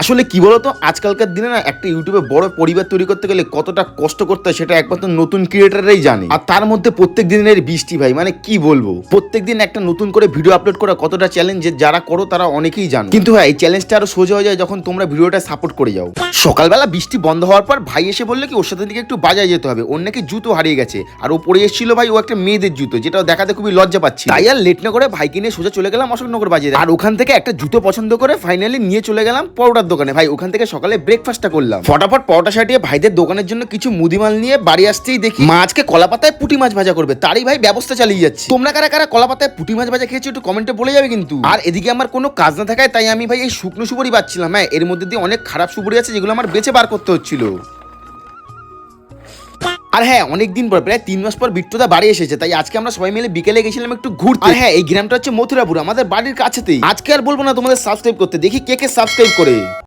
আসলে কি বলতো, আজকালকার দিনে না একটা ইউটিউবে বড় পরিবার তৈরি করতে গেলে কতটা কষ্ট করতে হয় সেটা একমাত্র নতুন ক্রিয়েটাররাই জানে। আর তার মধ্যে প্রত্যেক দিনের বৃষ্টি ভাই, মানে কি বলবো, প্রত্যেক দিন একটা নতুন করে ভিডিও আপলোড করা কতটা চ্যালেঞ্জ যারা করো তারা অনেকেই জানো। কিন্তু হ্যাঁ, এই চ্যালেঞ্জটা আরো সোজা হয়ে যায় যখন তোমরা ভিডিওটা সাপোর্ট করে যাও। সকালবেলা বৃষ্টি বন্ধ হওয়ার পর ভাই এসে বললো কি ওর সাথে দিকে একটু বাজারে যেতে হবে, ওর নাকি জুতো হারিয়ে গেছে। আর ও পরে এসেছিল ভাই ও একটা মেয়েদের জুতো, যেটা দেখাতে খুবই লজ্জা পাচ্ছি। তাই আর লেট না করে ভাইকে নিয়ে সোজা চলে গেলাম অশোকনগর বাজারে। আর ওখান থেকে একটা জুতো পছন্দ করে ফাইনালি নিয়ে চলে গেলাম পরোটার দোকানে। ভাই ওখান থেকে সকালে ব্রেকফাস্টটা করলাম, ফটাফট পরোটা সাটিয়ে ভাইদের দোকানের জন্য কিছু মুদিমাল নিয়ে বাড়ি আসতেই দেখি মা আজকে কলা পাতায় পুঁটি মাছ ভাজা করবে, তারই ভাই ব্যবস্থা চালিয়ে যাচ্ছে। তোমরা কারা কারা কলা পাতায় পুঁটি মাছ ভাজা খেয়েছো একটু কমেন্টে বলে যাবে কিন্তু। আর এদিকে আমার কোনো কাজ না থাকায় তাই আমি ভাই এই শুকনো সুপারি বাচ্ছিলাম। হ্যাঁ, এর মধ্যে দিয়ে অনেক খারাপ সুপারি আছে যেগুলো আমার বেঁচে বার করতে হচ্ছিল। আর হ্যাঁ, অনেকদিন পর প্রায় 3 মাস পর বিট্টুদা বাড়ি এসেছে, তাই আজকে আমরা সবাই মিলে বিকেলে গেছিলাম একটু ঘুরতে। আর হ্যাঁ, এই গ্রামটা হচ্ছে মথুরাপুর, আমাদের বাড়ির কাছেতেই। আজকে আর বলবো না তোমাদের সাবস্ক্রাইব করতে, দেখি কে কে সাবস্ক্রাইব করে।